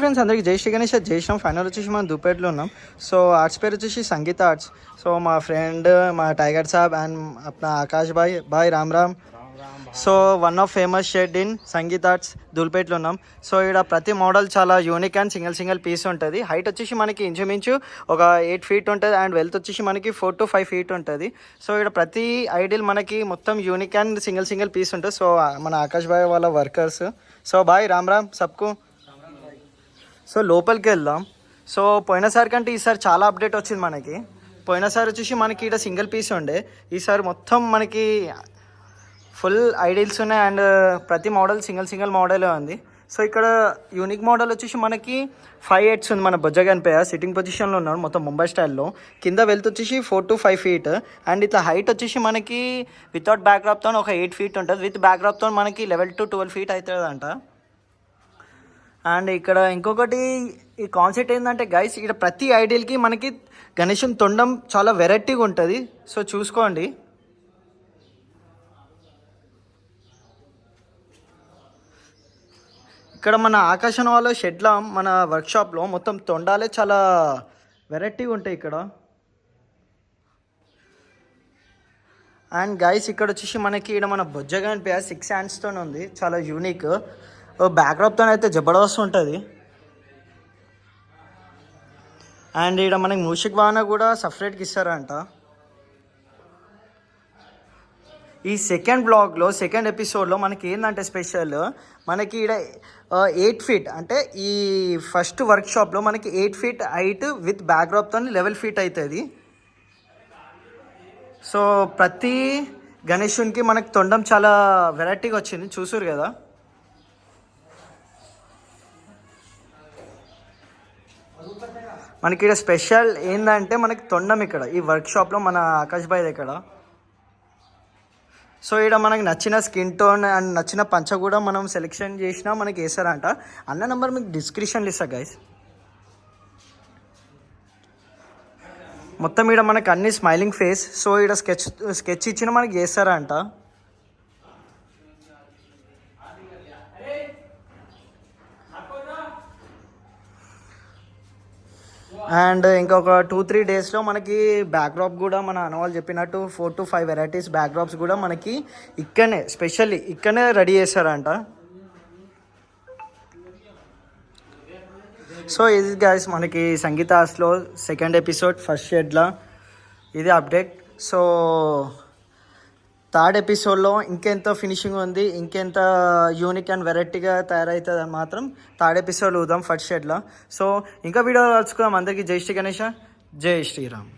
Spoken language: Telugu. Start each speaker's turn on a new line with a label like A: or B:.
A: ఫ్రెండ్స్ అందరికి జై శ్రీ గణేష్ జై శ్రీరామ్. ఫైనల్ వచ్చేసి మనం దుపేట్లో ఉన్నాం. సో ఆర్ట్స్ పేరు వచ్చేసి సంగీత ఆర్ట్స్. సో మా ఫ్రెండ్ మా టైగర్ సాబ్ అండ్ అప్నా ఆకాష్ బాయ్ Ram Ram. So one of famous shed in Sangeetha arts దుల్పేట్లో ఉన్నాం. సో ఇక్కడ ప్రతి మోడల్ చాలా యూనిక్ అండ్ సింగిల్ పీస్ ఉంటుంది. హైట్ వచ్చేసి మనకి ఇంచుమించు ఒక 8 feet ఉంటుంది అండ్ వెల్త్ వచ్చేసి మనకి 4 to 5 feet ఉంటుంది. సో ఇక్కడ ప్రతి ఐడిల్ మనకి మొత్తం యూనిక్ అండ్ సింగిల్ పీస్ ఉంటుంది. సో మన ఆకాష్ బాయ్ వాళ్ళ వర్కర్స్. సో బాయ్ రామ్ రామ్ సబ్కు. సో లోపలికి వెళ్దాం. సో పోయినసారి కంటే ఈసారి చాలా అప్డేట్ వచ్చింది మనకి. పోయినసారి వచ్చేసి మనకి ఇక్కడ సింగిల్ పీస్ ఉండే, ఈసారి మొత్తం మనకి ఫుల్ ఐడిల్స్ ఉన్నాయి అండ్ ప్రతి మోడల్ సింగిల్ మోడలే ఉంది. సో ఇక్కడ యూనిక్ మోడల్ వచ్చేసి మనకి 5 heads ఉంది. మన బొజ్జగన్పేయ సిట్టింగ్ పొజిషన్లో ఉన్నాడు మొత్తం ముంబై స్టైల్లో. కింద వెల్త్ వచ్చేసి 4 to 5 feet అండ్ ఇట్లా హైట్ వచ్చేసి మనకి వితౌట్ బ్యాక్డ్రాప్తో ఒక 8 feet ఉంటుంది. విత్ బ్యాక్డ్రాప్తో మనకి 11 to 12 feet అవుతుందంట. అండ్ ఇక్కడ ఇంకొకటి ఈ కాన్సెప్ట్ ఏంటంటే గైస్, ఇక్కడ ప్రతి ఐడియల్కి మనకి గణేశుని తొండం చాలా వెరైటీగా ఉంటుంది. సో చూసుకోండి. ఇక్కడ మన ఆకాశం వాళ్ళ షెడ్లో మన వర్క్షాప్లో మొత్తం తొండాలే చాలా వెరైటీగా ఉంటాయి ఇక్కడ. అండ్ గైస్ ఇక్కడ వచ్చేసి మనకి ఇక్కడ మన బొజ్జగన్పేయ 6 handsతో ఉంది, చాలా యూనిక్. బ్యాక్డ్రాప్తో అయితే జబర్దస్త్ ఉంటుంది. అండ్ ఇక్కడ మనకి మూషిక్ వాహన కూడా సపరేట్గా ఇస్తారంట. ఈ సెకండ్ బ్లాగ్లో సెకండ్ ఎపిసోడ్లో మనకి ఏంటంటే స్పెషల్, మనకి ఇక్కడ 8 feet అంటే ఈ ఫస్ట్ వర్క్షాప్లో మనకి 8 feet హైట్ విత్ బ్యాక్డ్రాప్తో 11 feet అవుతుంది. సో ప్రతి గణేశునికి మనకి తొండం చాలా వెరైటీగా వచ్చింది, చూసారు కదా. మనకి ఇక్కడ స్పెషల్ ఏంటంటే మనకి తొండం ఇక్కడ ఈ వర్క్షాప్లో మన ఆకాష్ బాయ్ దగ్గర. సో ఇక్కడ మనకి నచ్చిన స్కిన్ టోన్ అండ్ నచ్చిన పంచ కూడా మనం సెలెక్షన్ చేసినా మనకి వేస్తారంట. అన్న నెంబర్ మీకు డిస్క్రిప్షన్లో ఇస్తా గైస్. మొత్తం ఇక్కడ మనకి అన్ని స్మైలింగ్ ఫేస్. సో ఇక్కడ స్కెచ్ ఇచ్చిన మనకి చేస్తారంట. అండ్ ఇంకొక 2-3 daysలో మనకి బ్యాక్డ్రాప్ కూడా మన అన్నవాళ్ళు చెప్పినట్టు 4 to 5 varieties బ్యాక్డ్రాప్స్ కూడా మనకి ఇక్కడనే స్పెషల్లీ ఇక్కడనే రెడీ చేస్తారంట. సో ఇది గైస్ మనకి సంగీత ఆర్ట్స్లో సెకండ్ ఎపిసోడ్ ఫస్ట్ షెడ్లో ఇది అప్డేట్. సో థర్డ్ ఎపిసోడ్లో ఇంకెంత ఫినిషింగ్ ఉంది, ఇంకెంత యూనిక్ అండ్ వెరైటీగా తయారవుతుంది అని మాత్రం థర్డ్ ఎపిసోడ్ చూద్దాం ఫస్ట్ షెడ్లో. సో ఇంకా వీడియో కలుసుకుందాం. అందరికీ జై శ్రీ గణేష, జై శ్రీరామ్.